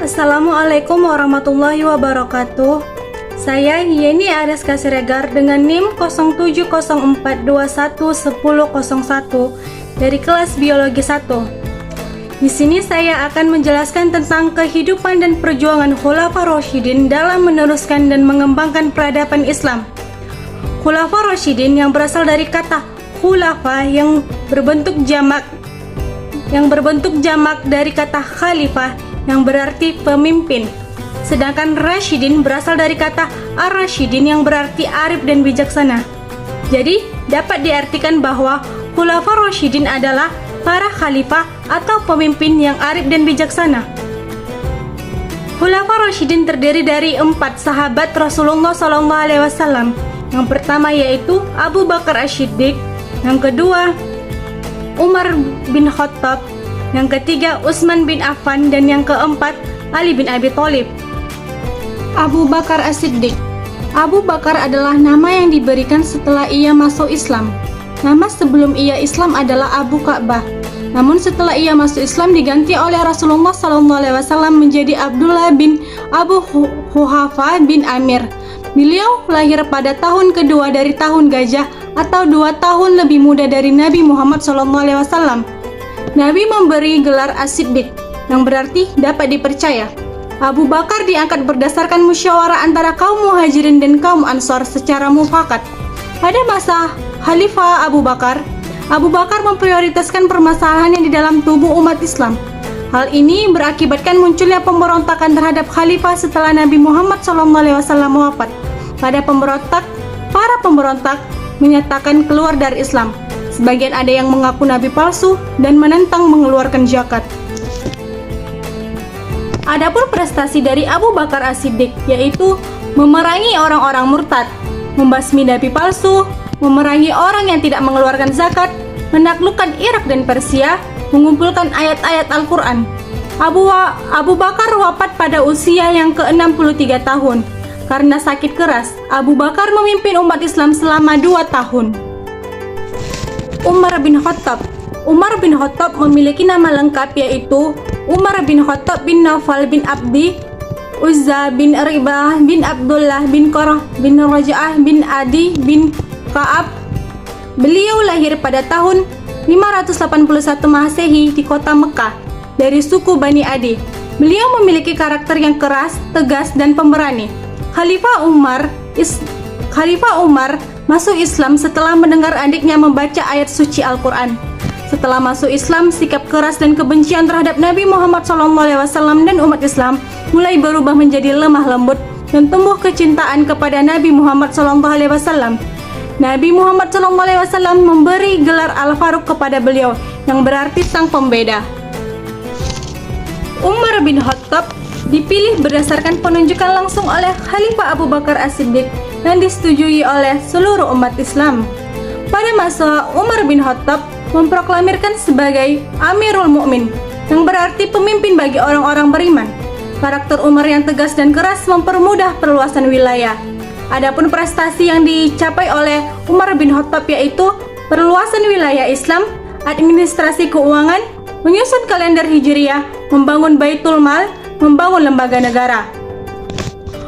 Assalamualaikum warahmatullahi wabarakatuh. Saya Yeni Areska Siregar dengan NIM 0704211001 dari kelas Biologi 1. Di sini saya akan menjelaskan tentang kehidupan dan perjuangan Khulafaur Rasyidin dalam meneruskan dan mengembangkan peradaban Islam. Khulafaur Rasyidin yang berasal dari kata khulafa yang berbentuk jamak dari kata khalifah yang berarti pemimpin. Sedangkan Rasyidin berasal dari kata ar-Rasyidin yang berarti arif dan bijaksana. Jadi, dapat diartikan bahwa Khulafaur Rasyidin adalah para khalifah atau pemimpin yang arif dan bijaksana. Khulafaur Rasyidin terdiri dari 4 sahabat Rasulullah SAW. Yang pertama yaitu Abu Bakar As-Siddiq, yang kedua Umar bin Khattab, yang ketiga Utsman bin Affan, dan yang keempat Ali bin Abi Thalib. Abu Bakar As-Siddiq. Abu Bakar adalah nama yang diberikan setelah ia masuk Islam. Nama sebelum ia Islam adalah Abu Ka'bah. Namun setelah ia masuk Islam diganti oleh Rasulullah SAW menjadi Abdullah bin Abu Quhafa bin Amir. Beliau lahir pada tahun kedua dari tahun gajah atau 2 tahun lebih muda dari Nabi Muhammad SAW. Nabi memberi gelar As-Siddiq yang berarti dapat dipercaya. Abu Bakar diangkat berdasarkan musyawarah antara kaum Muhajirin dan kaum Ansor secara mufakat. Pada masa Khalifah Abu Bakar memprioritaskan permasalahan yang di dalam tubuh umat Islam. Hal ini berakibatkan munculnya pemberontakan terhadap Khalifah setelah Nabi Muhammad SAW wafat. Para pemberontak menyatakan keluar dari Islam. Sebagian ada yang mengaku nabi palsu dan menentang mengeluarkan zakat. Adapun prestasi dari Abu Bakar As-Siddiq yaitu memerangi orang-orang murtad, membasmi nabi palsu, memerangi orang yang tidak mengeluarkan zakat, menaklukkan Irak dan Persia, mengumpulkan ayat-ayat Al-Quran. Abu Bakar wafat pada usia yang ke-63 tahun. Karena sakit keras, Abu Bakar memimpin umat Islam selama 2 tahun. Umar bin Khattab. Umar bin Khattab memiliki nama lengkap yaitu Umar bin Khattab bin Naufal bin Abdi Uzza bin Ribah bin Abdullah bin Qarah bin Raja'ah bin Adi bin Ka'ab. Beliau lahir pada tahun 581 Masehi di kota Mekah dari suku Bani Adi. Beliau memiliki karakter yang keras, tegas, dan pemberani. Khalifah Umar masuk Islam setelah mendengar adiknya membaca ayat suci Al-Quran. Setelah masuk Islam, sikap keras dan kebencian terhadap Nabi Muhammad SAW dan umat Islam mulai berubah menjadi lemah lembut dan tumbuh kecintaan kepada Nabi Muhammad SAW. Nabi Muhammad SAW memberi gelar Al-Faruq kepada beliau, yang berarti sang pembeda. Umar bin Khattab dipilih berdasarkan penunjukan langsung oleh Khalifah Abu Bakar As-Siddiq dan disetujui oleh seluruh umat Islam. Pada masa Umar bin Khattab memproklamirkan sebagai Amirul Mukmin, yang berarti pemimpin bagi orang-orang beriman. Karakter Umar yang tegas dan keras mempermudah perluasan wilayah. Adapun prestasi yang dicapai oleh Umar bin Khattab yaitu perluasan wilayah Islam, administrasi keuangan, menyusun kalender Hijriah, membangun Baitul Mal, membangun lembaga negara.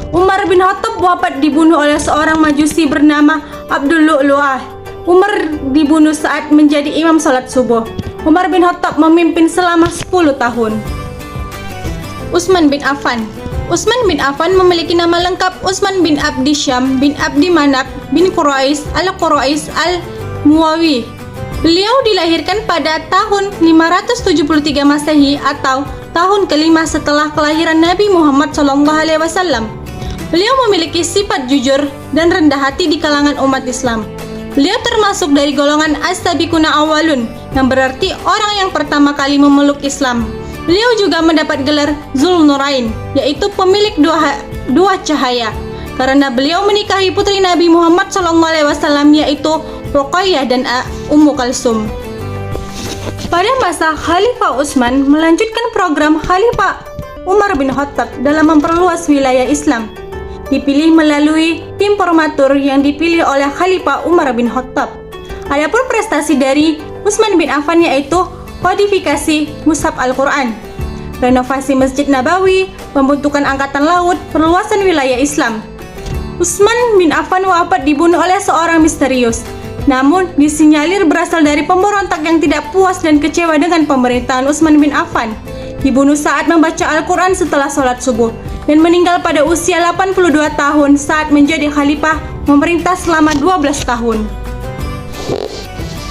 Umar bin Khattab wafat dibunuh oleh seorang majusi bernama Abdul Lu'lu'ah. Umar dibunuh saat menjadi imam salat subuh. Umar bin Khattab memimpin selama 10 tahun. Utsman bin Affan. Utsman bin Affan memiliki nama lengkap Utsman bin Abdi Syam bin Abdi Manaf bin Quraish al-Quraish al-Muawi. Beliau dilahirkan pada tahun 573 Masehi atau tahun kelima setelah kelahiran Nabi Muhammad SAW. Beliau memiliki sifat jujur dan rendah hati di kalangan umat Islam. Beliau termasuk dari golongan As-Sabiquna Awalun, yang berarti orang yang pertama kali memeluk Islam. Beliau juga mendapat gelar Zulnurain, yaitu pemilik dua cahaya, karena beliau menikahi putri Nabi Muhammad SAW yaitu Ruqayyah dan Ummu Kalsum. Pada masa Khalifah Utsman melanjutkan program Khalifah Umar bin Khattab dalam memperluas wilayah Islam. Dipilih melalui tim formatur yang dipilih oleh Khalifah Umar bin Khattab. Adapun prestasi dari Utsman bin Affan yaitu kodifikasi Mushaf Al-Quran. renovasi Masjid Nabawi, pembentukan angkatan laut, perluasan wilayah Islam. Utsman bin Affan wafat dibunuh oleh seorang misterius. Namun, disinyalir berasal dari pemberontak yang tidak puas dan kecewa dengan pemerintahan Utsman bin Affan. Dibunuh saat membaca Al-Quran setelah sholat subuh dan meninggal pada usia 82 tahun saat menjadi khalifah memerintah selama 12 tahun.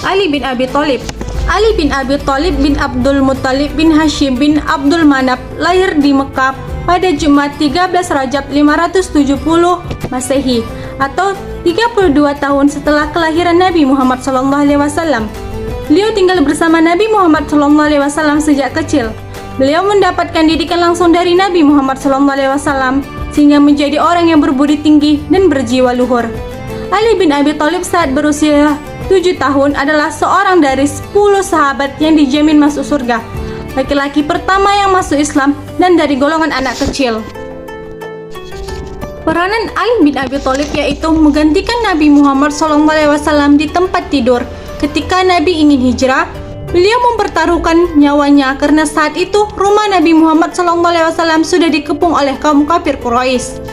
Ali bin Abi Thalib. Ali bin Abi Thalib bin Abdul Muttalib bin Hashim bin Abdul Manaf lahir di Mekah pada Jumat 13 Rajab 570 Masehi atau 32 tahun setelah kelahiran Nabi Muhammad SAW. Beliau tinggal bersama Nabi Muhammad SAW sejak kecil. Beliau mendapatkan didikan langsung dari Nabi Muhammad SAW sehingga menjadi orang yang berbudi tinggi dan berjiwa luhur. Ali bin Abi Thalib saat berusia 7 tahun adalah seorang dari 10 sahabat yang dijamin masuk surga, laki-laki pertama yang masuk Islam dan dari golongan anak kecil. Peranan Ali bin Abi Thalib yaitu menggantikan Nabi Muhammad SAW di tempat tidur ketika Nabi ingin hijrah. Beliau mempertaruhkan nyawanya karena saat itu rumah Nabi Muhammad SAW sudah dikepung oleh kaum kafir Quraisy.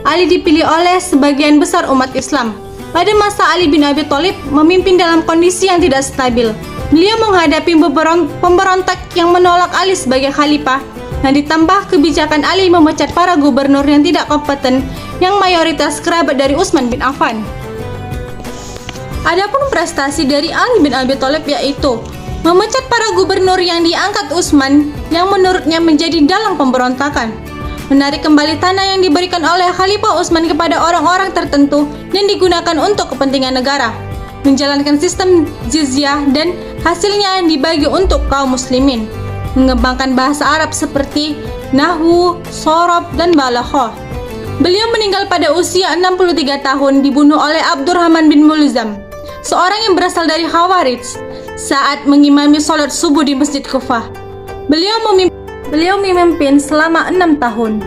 Ali dipilih oleh sebagian besar umat Islam. Pada masa Ali bin Abi Thalib memimpin dalam kondisi yang tidak stabil. Beliau menghadapi pemberontak yang menolak Ali sebagai khalifah, dan ditambah kebijakan Ali memecat para gubernur yang tidak kompeten yang mayoritas kerabat dari Utsman bin Affan. Adapun prestasi dari Ali bin Abi Thalib yaitu memecat para gubernur yang diangkat Utsman yang menurutnya menjadi dalang pemberontakan, menarik kembali tanah yang diberikan oleh Khalifah Utsman kepada orang-orang tertentu yang digunakan untuk kepentingan negara, menjalankan sistem jizyah dan hasilnya yang dibagi untuk kaum muslimin, mengembangkan bahasa Arab seperti nahwu, shorob, dan balaghah. Beliau meninggal pada usia 63 tahun dibunuh oleh Abdurrahman bin Mulzam, seorang yang berasal dari Khawarij, saat mengimami sholat subuh di Masjid Kufah. Beliau memimpin selama 6 tahun.